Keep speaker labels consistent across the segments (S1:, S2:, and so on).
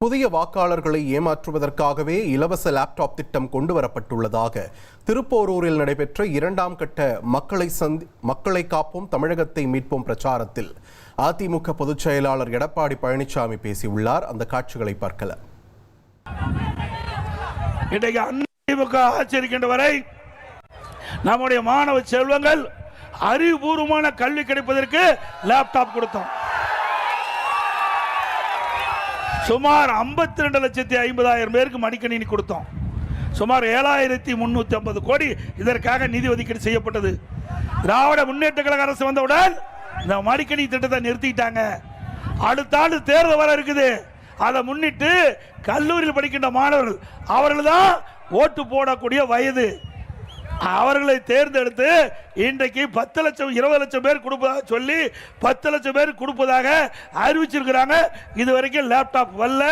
S1: புதிய வாக்காளர்களை ஏமாற்றுவதற்காகவே இலவச லேப்டாப் திட்டம் கொண்டுவரப்பட்டுள்ளதாக திருப்போரூரில் நடைபெற்ற 2ஆம் கட்ட மக்களை காப்போம் தமிழகத்தை மீட்போம் பிரச்சாரத்தில் அதிமுக பொதுச் செயலாளர் எடப்பாடி பழனிசாமி பேசியுள்ளார். அந்த காட்சிகளை பார்க்கலாம்.
S2: இன்றைக்கு அதிமுக ஆட்சி இருக்கின்ற வரை நம்முடைய மாணவ செல்வங்கள் அறிவுபூர்வமான கல்வி கிடைப்பதற்கு லேப்டாப் கொடுத்தோம். சுமார் 52,50,000 பேருக்கு மடிக்கணினி கொடுத்தோம். சுமார் 7,350 கோடி இதற்காக நிதி ஒதுக்கீடு செய்யப்பட்டது. திராவிட முன்னேற்ற கழக அரசு வந்தவுடன் இந்த மடிக்கணினி திட்டத்தை நிறுத்திட்டாங்க. அடுத்த ஆண்டு தேர்தல் வர இருக்குது. அதை முன்னிட்டு கல்லூரியில் படிக்கின்ற மாணவர்கள் அவர்கள் தான் ஓட்டு போடக்கூடிய வயது. அவர்களை தேர்ந்தெடுத்து இன்றைக்கு 10 லட்சம் 20 லட்சம் பேர் கொடுப்பதாக சொல்லி 10 லட்சம் பேர் கொடுப்பதாக அறிவிச்சிருக்கிறாங்க. இதுவரைக்கும் லேப்டாப் வரல.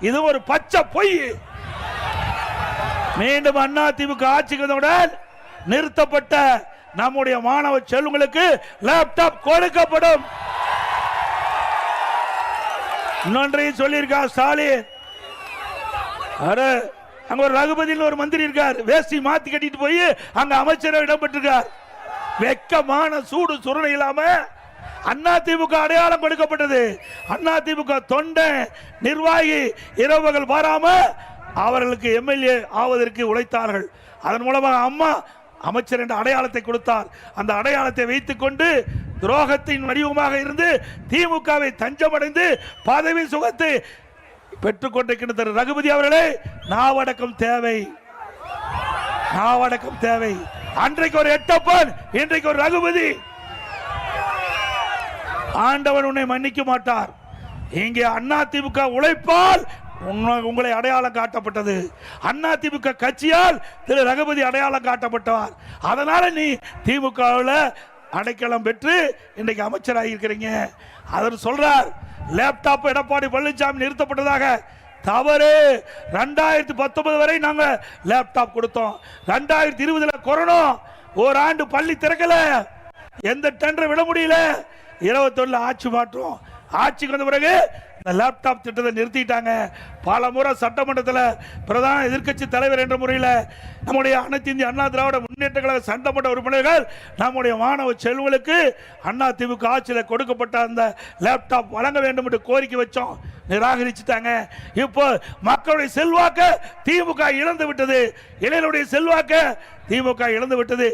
S2: இது ஒரு பச்சை பொய். மீண்டும் அதிமுக ஆட்சிக்கு வந்தவுடன் நிறுத்தப்பட்ட நம்முடைய மாணவ செல்வங்களுக்கு லேப்டாப் கொடுக்கப்படும். இன்னொன்றையும் சொல்லியிருக்கார் ஸ்டாலின். அங்க ஒரு ரகுபதியில் ஒரு மந்திரி இருக்கார். வேஷ்டி மாத்தி கட்டிட்டு போய் அங்க அமைச்சரவை இடம்பெற்றிருக்கார். வெக்கமான சூடு சுரணை இல்லாம அதிமுக அடையாளம் கொடுக்கப்பட்டது. அதிமுக தொண்டை நிர்வாகி இரவுகள் வராம அவர்களுக்கு எம்எல்ஏ ஆவதற்கு உழைத்தார்கள். அதன் மூலமாக அம்மா அமைச்சர் என்ற அடையாளத்தை கொடுத்தார். அந்த அடையாளத்தை வைத்துக் கொண்டு துரோகத்தின் வடிவமாக இருந்து திமுகவை தஞ்சமடைந்து பதவி சுகத்தை பெற்றுக்கொண்டிருக்கின்ற திரு ரகுபதி அவர்களே, நாவடக்கம் தேவை, நாவடக்கம் தேவை. அன்றைக்கு ஒரு எட்டப்பன், இன்றைக்கு ஒரு ரகுபதி. ஆண்டவன் உன்னை மன்னிக்க மாட்டார். இங்கே அதிமுக உழைப்பால் உங்களை அடையாளம் காட்டப்பட்டது. அதிமுக கட்சியால் திரு ரகுபதி அடையாளம் காட்டப்பட்டார். அதனால நீ திமுகவில் அடைக்கலம் பெற்று இன்றைக்கு அமைச்சராக இருக்கிறீங்க. அவர் சொல்றார் லேப்டாப் எடப்பாடி பழனிசாமி நிறுத்தப்பட்டதாக. தவறு. 2019 வரை நாங்க லேப்டாப் கொடுத்தோம். 2020 கொரோனா ஓராண்டு பள்ளி திறக்கல, எந்த டெண்டர் விட முடியல. 21 ஆட்சி மாற்றம். ஆட்சிக்கு வந்த பிறகு இந்த லேப்டாப் திட்டத்தை நிறுத்திட்டாங்க. பல முறை சட்டமன்றத்தில் பிரதான எதிர்க்கட்சி தலைவர் என்ற முறையில் நம்முடைய அனைத்து இந்திய அண்ணா திராவிட முன்னேற்ற கழக சட்டமன்ற உறுப்பினர்கள் நம்முடைய மாணவ செல்வங்களுக்கு அதிமுக ஆட்சியில் கொடுக்கப்பட்ட அந்த லேப்டாப் வழங்க வேண்டும் என்று கோரிக்கை வச்சோம். நிராகரிச்சுட்டாங்க. இப்போ மக்களுடைய செல்வாக்க திமுக இழந்து விட்டது. இளைஞருடைய செல்வாக்க திமுக இழந்து விட்டது.